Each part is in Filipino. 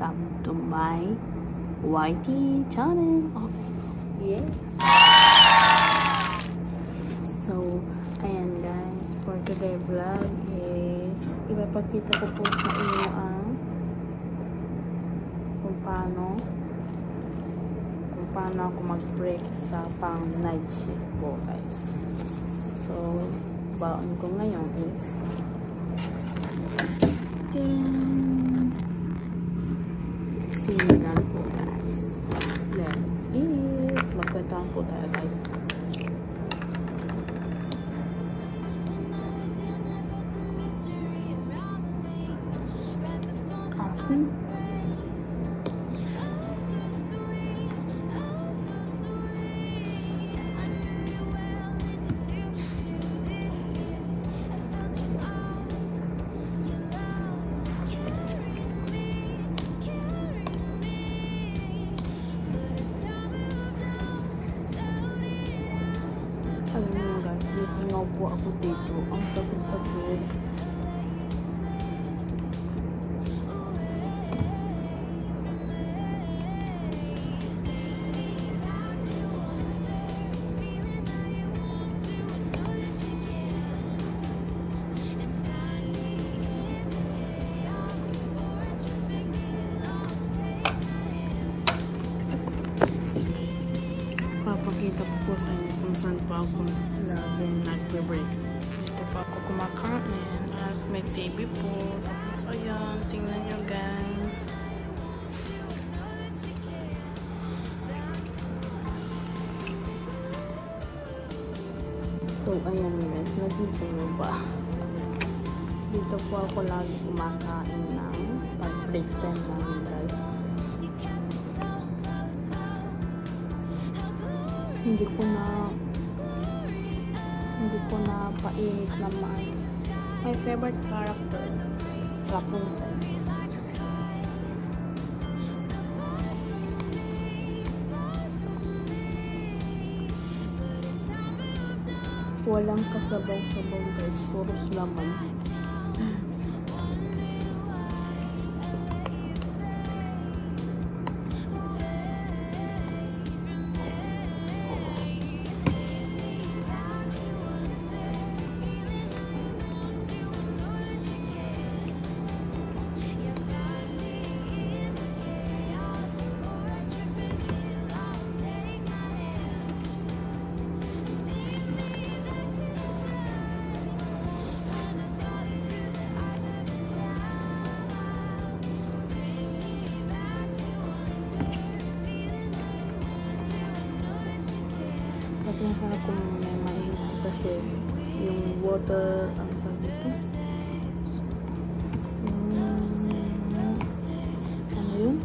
welcome to my YT channel. Okay. Yes. So, ayan guys, for today vlog is ipapakita ko po sa inyo ang kung paano ako mag-break sa pang night shift po guys. So, baon ko ngayon is sinigang po guys. Let's eat. Magkatang po tayo guys. Coffee. Alam mo guys, lisingaw po ako dito. Ang sakit-sakit. Papakita ko po sa inyo kung saan pa ako laging nagbe-break. Dito pa ako kumakain at may TV po. Tapos ayan, tingnan nyo guys. So ayan guys, nandito nyo ba? Dito po ako lagi kumakain ng pag-break time namin guys. Hindi ko na painit naman. My favorite character, Rapunzel. Walang kasabaw-sabaw guys, puros laman. Kasi masarap kung may mainit kasi yung water, ang tawag dito? Ano yun?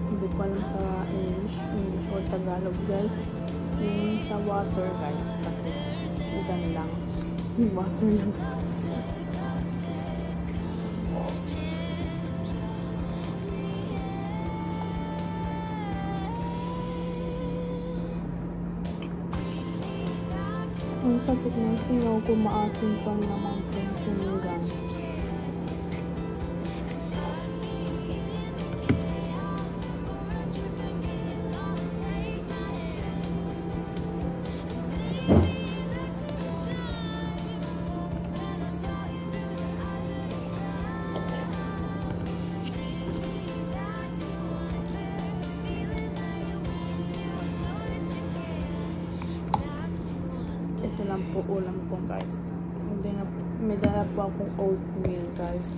Hindi ko alam sa English or Tagalog guys. Yung sa water guys, kasi dyan lang. Yung water lang. Ang sakit ng singaw ko, maasin pa naman sa sinigang. Ito lang po ulam ko guys. May dala po akong oatmeal guys.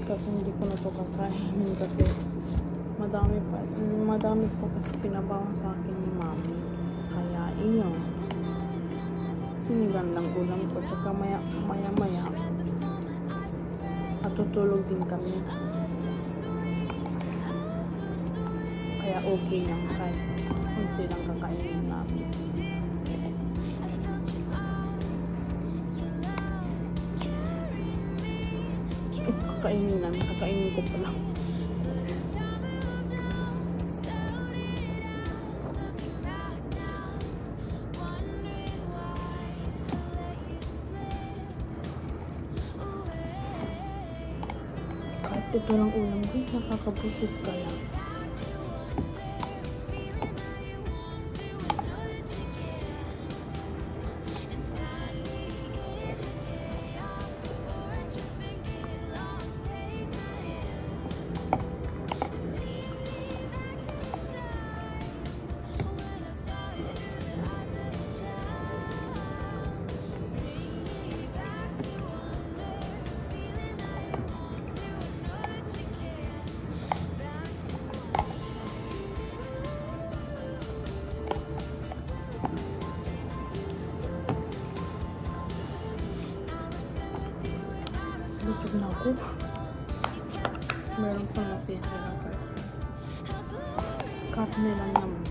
Kasi hindi ko na ito kakainin kasi madami po kasi pinabawang sa akin ni mami. Kaya iyon. Sinigang lang ulam ko. Tsaka maya at tutulog din kami. Kaya okay lang kahit hindi lang kakainin namin. Kakainin ko pa lang. ito lang ulam guys, nakakabusog ka lang. Busog na ako. Meron pang napisa na guys. Karne lang naman.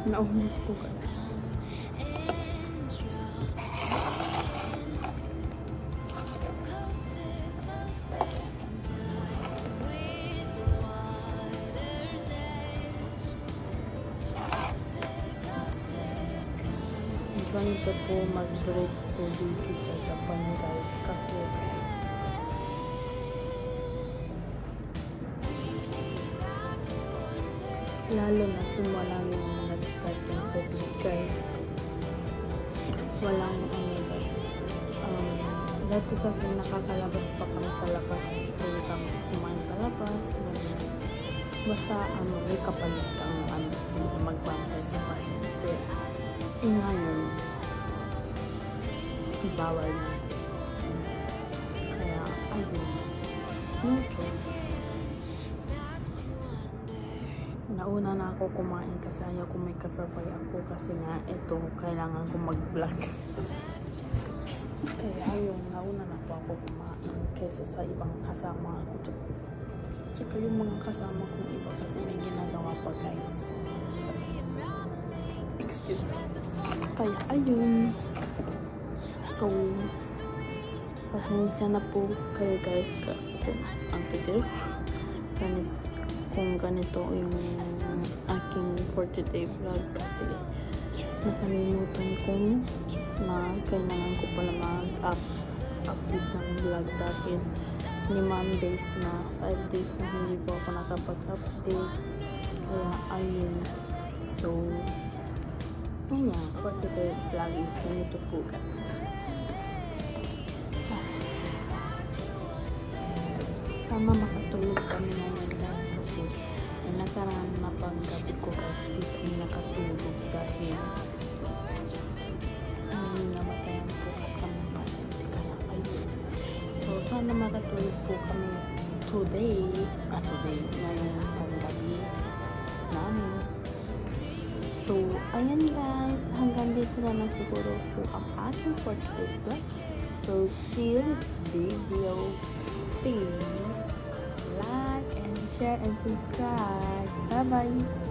Naubos ko guys. Ganito po mag-break po dito sa Japan guys kasi lalo na simula yung nag-start yung COVID guys, walang ano guys, dati kasi nakakalabas pa kami sa labas, pwede kami kumain sa labas, basta may kapalit kang magbantay sa pasyente. Ngayon bawal na, kaya ayun, no choice. Nauna na ako kumain kasi ayaw ko may kasabay ako kasi nga ito kailangan ko mag-vlog. Kaya ayun, nauna na po ako kumain kaysa sa ibang kasama ako. Tsaka yung mga kasama kong iba kasi may ginagawa pa guys. Excuse me. Kaya ayun. So, pasensya na po kayo guys ang video. Kung ganito yung aking for today vlog kasi nakalimutan kong na kailangan ko pala mag-upload ng vlog dahil 5 days na 5 days na hindi po ako nakapag-update, kaya ayun. So yun nga, for today vlog is ganito po guys. Sama makatulog kami ngayon guys kasi yung nakaraan na paggabi ko guys di kami nakatulog dahil namatayan po kasi kami pasyente, kaya ayun. So sana makatulog po kami today ngayong paggabi namin. So ayan guys, hanggang dito na lang siguro po ang ating for today's vlog. So see you next video. Please like and share and subscribe. Bye bye.